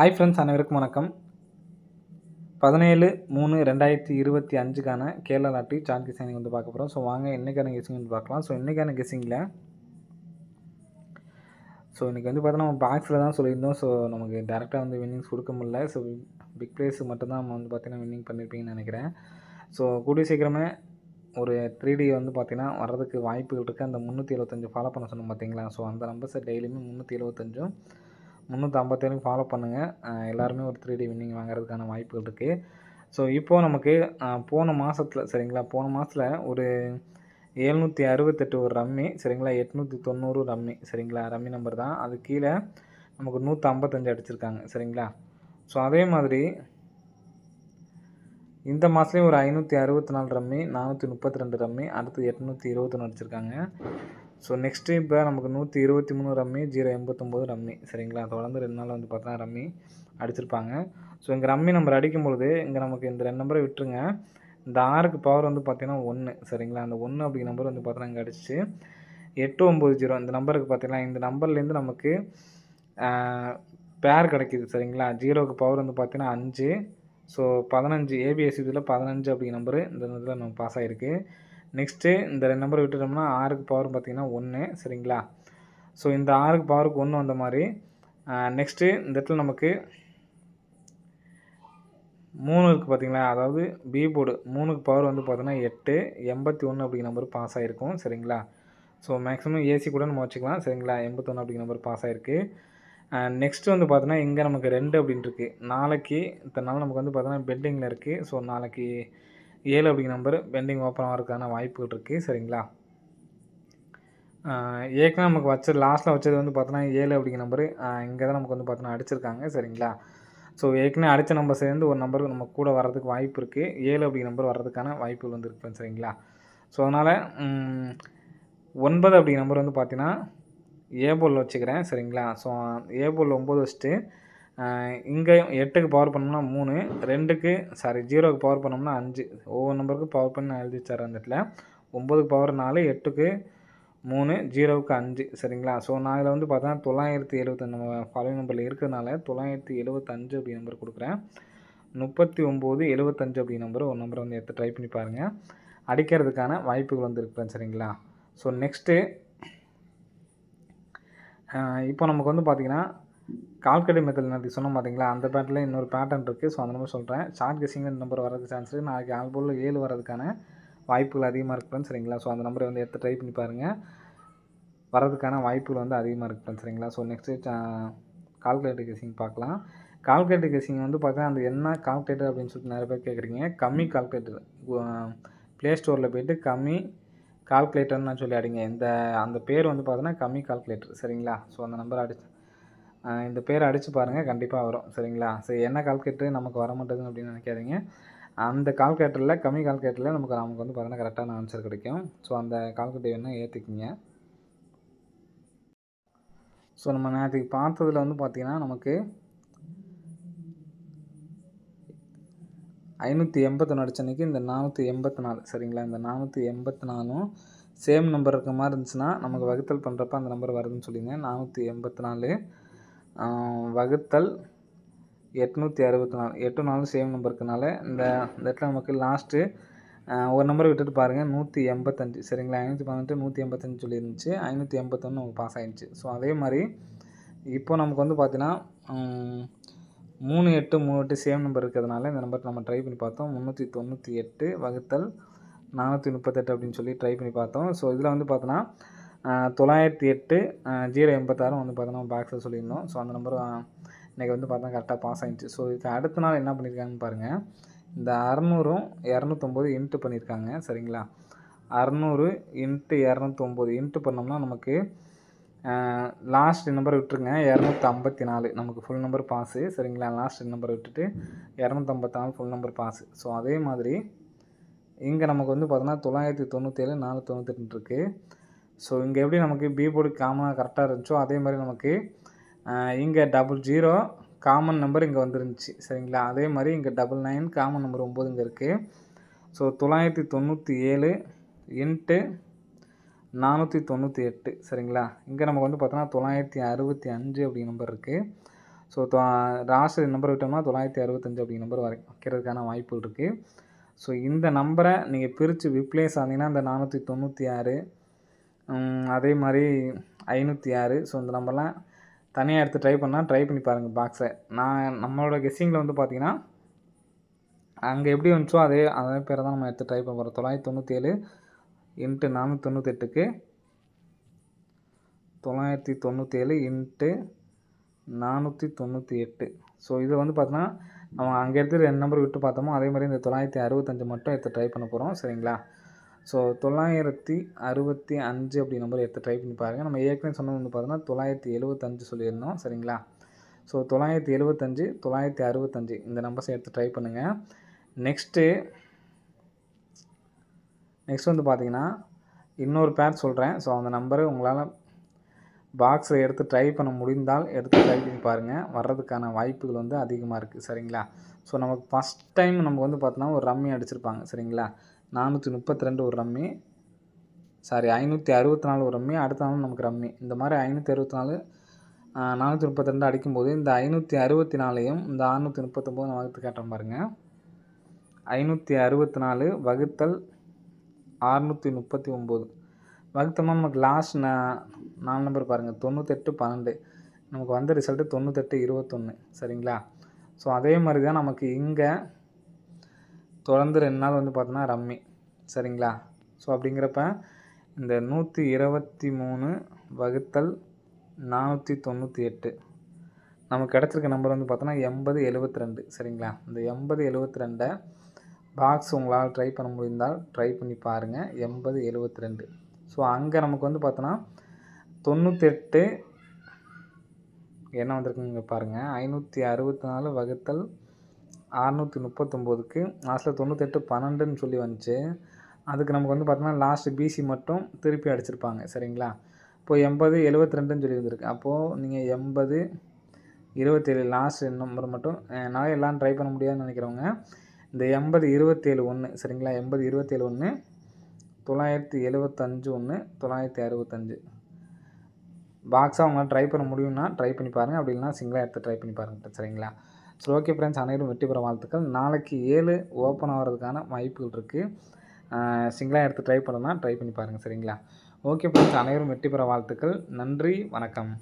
Hi friends, அனைவருக்கும் வணக்கம். 17/3/2025க்கான Kerala lottery chart guessing வந்து பார்க்க போகிறோம். ஸோ வாங்க இன்றைக்கான கெஸிங் வந்து பார்க்கலாம். ஸோ இன்றைக்கான கெஸிங்கில் இன்றைக்கி வந்து பார்த்தோன்னா நம்ம பாக்ஸில் தான் சொல்லியிருந்தோம். ஸோ நமக்கு டேரெக்டாக வந்து வின்னிங்ஸ் கொடுக்க முடியல. ஸோ பிக் பிளேஸ் மட்டும்தான் நம்ம வந்து பார்த்திங்கன்னா வின்னிங் பண்ணியிருப்பீங்கன்னு நினைக்கிறேன். ஸோ கூடிய சீக்கிரமே ஒரு 3D வந்து பார்த்திங்கன்னா வர்றதுக்கு வாய்ப்புகள் இருக்குது. அந்த 375 ஃபாலோ பண்ண சொன்னோம் பார்த்தீங்களா. ஸோ அந்த நம்பர்ஸை டெய்லியுமே 375 357 ஃபாலோ பண்ணுங்கள். எல்லாருமே ஒரு 3D வின்னிங் வாங்குறதுக்கான வாய்ப்புகள் இருக்குது. ஸோ இப்போது நமக்கு போன மாதத்தில் சரிங்களா, போன மாதத்தில் ஒரு 768 ஒரு ரம்மி சரிங்களா, 890 ரம்மி சரிங்களா, ரம்மி நம்பர் தான். அது கீழே நமக்கு 155 அடிச்சிருக்காங்க சரிங்களா. ஸோ அதே மாதிரி இந்த மாதத்துலேயும் ஒரு 564 ரம்மி, 432 ரம்மி, அடுத்து 821 அடிச்சிருக்காங்க. ஸோ நெக்ஸ்ட்டு இப்போ நமக்கு 123 ரம்மி, 089 ரம்மி சரிங்களா. தொடர்ந்து 2 நாள் வந்து பார்த்தா ரம்மி அடிச்சிருப்பாங்க. ஸோ இங்கே ரம்மி நம்பர் அடிக்கும்பொழுது இங்கே நமக்கு இந்த 2 நம்பரை விட்டுருங்க. இந்த 6க்கு பவர் வந்து பார்த்தீங்கன்னா 1 சரிங்களா. அந்த 1 அப்படிங்கிற நம்பர் வந்து பார்த்தீங்கன்னா இங்கே அடிச்சிச்சு 890 இந்த நம்பருக்கு பார்த்தீங்கன்னா இந்த நம்பர்லேருந்து நமக்கு பேர் கிடைக்கிது சரிங்களா. 0க்கு பவர் வந்து பார்த்தீங்கன்னா 5. ஸோ 15 ஏபிஎஸ் இதில் 15 அப்படிங்கிற நம்பரு இந்த இதில் நம்ம பாஸ் ஆகிருக்கு. நெக்ஸ்ட்டு இந்த 2 நம்பரை விட்டுட்டோம்னா 6க்கு பவர் பார்த்திங்கன்னா 1 சரிங்களா. ஸோ இந்த 6க்கு பவருக்கு 1 வந்த மாதிரி நெக்ஸ்ட்டு இந்த இடத்துல நமக்கு 3 இருக்குது பார்த்தீங்களா. அதாவது பி போர்டு 3க்கு பவர் வந்து பார்த்தீங்கன்னா 8, 81 அப்படிங்கிற நம்பர் பாஸ் ஆகிருக்கும் சரிங்களா. ஸோ மேக்ஸிமம் ஏசி கூட நம்ம வச்சுக்கலாம் சரிங்களா. 81 அப்படிங்கிற நம்பர் பாஸ் ஆகிருக்கு. நெக்ஸ்ட்டு வந்து பார்த்தோன்னா இங்கே நமக்கு 2 அப்படின்னு இருக்குது. நாளைக்கு இத்தனை நாள் நமக்கு வந்து பார்த்தோன்னா பெண்டிங்கில் இருக்குது. ஸோ நாளைக்கு 7 அப்படிங்கிற நம்பர் பெண்டிங் ஓப்பன் ஆகிறதுக்கான வாய்ப்புகள் இருக்குது சரிங்களா. ஏற்கனவே நமக்கு வச்சது லாஸ்ட்டில் வச்சது வந்து பார்த்தோன்னா 7 அப்படிங்கிற நம்பரு இங்கே தான் நமக்கு வந்து பார்த்தோன்னா அடிச்சிருக்காங்க சரிங்களா. ஸோ ஏற்கனவே அடித்த நம்பர் சேர்ந்து ஒரு நம்பருக்கு நம்ம கூட வர்றதுக்கு வாய்ப்பு இருக்குது. 7 அப்படிங்கிற நம்பர் வர்றதுக்கான வாய்ப்புகள் வந்து இருக்குது சரிங்களா. ஸோ அதனால் 9 அப்படிங்கிற நம்பர் வந்து பார்த்தீங்கன்னா ஏ போலில் வச்சுக்கிறேன் சரிங்களா. ஸோ ஏ போலில் 9 வச்சுட்டு இங்கே 8க்கு பவர் பண்ணோம்னா 3, 2க்கு 0க்கு பவர் பண்ணோம்னா 5. ஒவ்வொரு நம்பருக்கும் பவர் பண்ணி நான் எழுதி வச்சிட்றேன் அந்த இடத்துல. 9க்கு பவர் 4, 8க்கு 3, 0க்கு 5 சரிங்களா. ஸோ நான் இதில் வந்து பார்த்தா 975 நம்ம ஃபாலோயிங் நம்பரில் இருக்கிறதுனால 975 அப்படி நம்பர் கொடுக்குறேன். 3975 அப்படி நம்பர் ஒரு நம்பரை வந்து எடுத்து ட்ரை பண்ணி பாருங்கள். அடிக்கிறதுக்கான வாய்ப்புகள் வந்து இருக்கிறேன் சரிங்களா. ஸோ நெக்ஸ்ட்டு இப்போ நமக்கு வந்து பார்த்திங்கன்னா கால்குலேட் மெத்தட் நான் சொன்னோம் பார்த்தீங்களா, அந்த பேட்டர்னில் இன்னொரு பேட்டர்ன் இருக்குது. ஸோ அந்த நம்பர் சொல்கிறேன். ஷார்ட் கெஸிங் இந்த நம்பர் வரதுக்கு சான்ஸ் இருக்குது. நாளைக்கு ஆல்போல் 7 வரதுக்கான வாய்ப்புகள் அதிகமாக இருக்குன்னு சரிங்களா. ஸோ அந்த நம்பரை வந்து எடுத்து ட்ரை பண்ணி பாருங்கள். வரதுக்கான வாய்ப்புகள் வந்து அதிகமாக இருக்குன்னு சரிங்களா. ஸோ நெக்ஸ்ட்டு கால்குலேட்டர் கெஸிங் பார்க்கலாம். கால்குலேட்டர் கெஸிங் வந்து பார்த்தீங்கன்னா அந்த என்ன கால்குலேட்டர் அப்படின்னு சொல்லிட்டு நிறைய பேர் கேட்குறீங்க. கம்மி கால்குலேட்டர் ப்ளே ஸ்டோரில் போய்ட்டு கம்மி கால்குலேட்டர்னு நான் சொல்லி அடிங்க. அந்த பேர் வந்து பார்த்தீங்கன்னா கம்மி கால்குலேட்டர் சரிங்களா. ஸோ அந்த நம்பர் இந்த பேரை அடித்து பாருங்கள், கண்டிப்பாக வரும் சரிங்களா. சரி, என்ன கால்குலேட்டர் நமக்கு வர மாட்டேங்குது அப்படின்னு நினைக்காதீங்க. அந்த கால்குலேட்டரில் கம்மி கால்குலேட்டரில் நமக்கு வந்து பார்த்தீங்கன்னா கரெக்டான ஆன்சர் கிடைக்கும். ஸோ அந்த கால்குலேட்டர் வேணால் ஏற்றிக்கிங்க. ஸோ நம்ம நேற்றுக்கு பார்த்ததில் வந்து பார்த்திங்கன்னா நமக்கு 581 அடிச்ச அன்றைக்கி இந்த 484 சரிங்களா. இந்த 484 சேம் நம்பர் இருக்க மாதிரி இருந்துச்சுன்னா நமக்கு வகுத்தல் பண்ணுறப்ப அந்த நம்பர் வருதுன்னு சொல்லியிருந்தேன். 484 வகுத்தல் 864 8 சேம் நம்பர் இருக்கனால இந்த இடத்துல நமக்கு லாஸ்ட்டு ஒரு நம்பரை விட்டுட்டு பாருங்கள் 185 சரிங்களா. 518 185 சொல்லியிருந்துச்சு. 581 நமக்கு பாஸ் ஆகிடுச்சு. ஸோ அதே மாதிரி இப்போ நமக்கு வந்து பார்த்தீங்கன்னா 3838 சேம் நம்பர் இருக்கிறதுனால இந்த நம்பர் நம்ம ட்ரை பண்ணி பார்த்தோம். 398 வகுத்தல் 438 அப்படின்னு சொல்லி ட்ரை பண்ணி பார்த்தோம். ஸோ இதில் வந்து பார்த்தோன்னா 908 086 வந்து பார்த்தோன்னா பாக்ஸில் சொல்லியிருந்தோம். ஸோ அந்த நம்பர் இன்றைக்கி வந்து பார்த்தா கரெக்டாக பாஸ் ஆகிடுச்சு. ஸோ இதுக்கு அடுத்த நாள் என்ன பண்ணியிருக்காங்கன்னு பாருங்கள். இந்த 600ம் 209 இன்ட்டு பண்ணியிருக்காங்க சரிங்களா. 600 இன்ட்டு 209 இன்ட்டு பண்ணோம்னா நமக்கு லாஸ்ட் நம்பரை விட்டுருங்க 254 நமக்கு ஃபுல் நம்பர் பாஸு சரிங்களா. லாஸ்ட் நம்பரை விட்டுட்டு 254 ஃபுல் நம்பர் பாஸு. ஸோ அதே மாதிரி இங்கே நமக்கு வந்து பார்த்தோன்னா 997 498 இருக்குது. ஸோ இங்கே எப்படி நமக்கு பி போர்டு காமனாக கரெக்டாக இருந்துச்சோ அதே மாதிரி நமக்கு இங்கே 00 காமன் நம்பர் இங்கே வந்துருந்துச்சு சரிங்களா. அதே மாதிரி இங்கே 99 காமன் நம்பர் 9 இங்கே இருக்குது. ஸோ 997 இன்ட்டு 498 சரிங்களா. இங்கே நமக்கு வந்து பார்த்தோன்னா 965 அப்படி நம்பர் இருக்குது. ஸோ லாஸ்ட் நம்பர் விட்டோம்னா 965 அப்படிங்கிற நம்பர் வைக்கிறதுக்கான வாய்ப்புகள் இருக்குது. ஸோ இந்த நம்பரை நீங்கள் பிரித்து ரிப்ளேஸ் ஆனீங்கன்னா இந்த 496 அதே மாதிரி 506 ஸோ இந்த நம்பர்லாம் தனியாக எடுத்து ட்ரை பண்ணி பாருங்கள் பாக்ஸை. நம்மளோட கெஸ்ஸிங்கில் வந்து பார்த்தீங்கன்னா அங்கே எப்படி வந்துச்சோ அதே பேரை தான் நம்ம எடுத்து ட்ரை பண்ண போகிறோம். 997 இன்ட்டு 498க்கு 997 இன்ட்டு 498. ஸோ இது வந்து பார்த்தோன்னா நம்ம அங்கே எடுத்து 2 நம்பர் விட்டு பார்த்தோமோ அதே மாதிரி இந்த 965 மட்டும் எடுத்து ட்ரை பண்ண போகிறோம். சரிங்களா? ஸோ 965 அப்படி நம்பர் எடுத்து ட்ரை பண்ணி பாருங்கள். நம்ம ஏற்கனவே சொன்னது வந்து பார்த்தோன்னா 975 சொல்லியிருந்தோம். சரிங்களா? ஸோ 975 965 இந்த நம்பர்ஸை எடுத்து ட்ரை பண்ணுங்கள். நெக்ஸ்ட்டு வந்து பார்த்தீங்கன்னா இன்னொரு பேர் சொல்கிறேன். ஸோ அந்த நம்பரை உங்களால் பாக்ஸில் எடுத்து ட்ரை பண்ண முடிந்தால் எடுத்து ட்ரை பண்ணி பாருங்கள். வர்றதுக்கான வாய்ப்புகள் வந்து அதிகமாக இருக்குது. சரிங்களா? ஸோ நமக்கு ஃபஸ்ட் டைம் நம்ம வந்து பார்த்தோன்னா ஒரு ரம்மி அடிச்சிருப்பாங்க. சரிங்களா? 432 ஒரு ரம்மி, 564 ஒரு ரம்மி, அடுத்த நாள் நமக்கு ரம்மி. இந்த மாதிரி 564 432 அடிக்கும்போது இந்த 564ஐயும் இந்த 639 நான் வகுத்து கேட்டேன் பாருங்கள். 564 வகுத்தல் 639 வகுத்தோம்னா நமக்கு லாஸ்ட் 4 நம்பர் பாருங்கள் 98 12 நமக்கு வந்த ரிசல்ட்டு 98 21. சரிங்களா? ஸோ அதே மாதிரி தான் நமக்கு இங்கே தொடர்ந்து 2 நாள் வந்து பார்த்தோன்னா ரம்மி. சரிங்களா? ஸோ அப்படிங்கிறப்ப இந்த 123 வகுத்தல் 498 நமக்கு கிடச்சிருக்க நம்பர் வந்து பார்த்தோன்னா 8072. சரிங்களா? இந்த 8072 பாக்ஸ் உங்களால் ட்ரை பண்ண முடிந்தால் ட்ரை பண்ணி பாருங்கள். 8072. ஸோ அங்கே நமக்கு வந்து பார்த்தோன்னா 98 என்ன வந்திருக்குங்க பாருங்கள். 564 வகுத்தல் 639க்கு லாஸ்ட்டில் 98 12ன்னு சொல்லி வந்துச்சு. அதுக்கு நமக்கு வந்து பார்த்தோன்னா லாஸ்ட்டு பிசி மட்டும் திருப்பி அடிச்சிருப்பாங்க. சரிங்களா? இப்போது 8072ன்னு சொல்லி வந்திருக்கு. அப்போது நீங்கள் 80 27 லாஸ்ட் நம்பர் மட்டும் என்னால் எல்லாம் ட்ரை பண்ண முடியாதுன்னு நினைக்கிறவங்க இந்த 80 27 1. சரிங்களா? 80 27 1 975 1 965 பாக்ஸாக அவங்களால ட்ரை பண்ண முடியும்னா ட்ரை பண்ணி பாருங்கள். அப்படி இல்லைனா சிங்கிளாக எடுத்து ட்ரை பண்ணி பாருங்கள். சரிங்களா? ஸோ ஓகே ஃப்ரெண்ட்ஸ், அனைவரும் வெற்றி பெற வாழ்த்துக்கள். நாளைக்கு 7 ஓப்பன் ஆகிறதுக்கான வாய்ப்புகள் இருக்குது. சிங்கிளாக எடுத்து ட்ரை பண்ணணும்னா ட்ரை பண்ணி பாருங்கள். சரிங்களா? ஓகே ஃப்ரெண்ட்ஸ், அனைவரும் வெற்றி பெற வாழ்த்துக்கள். நன்றி, வணக்கம்.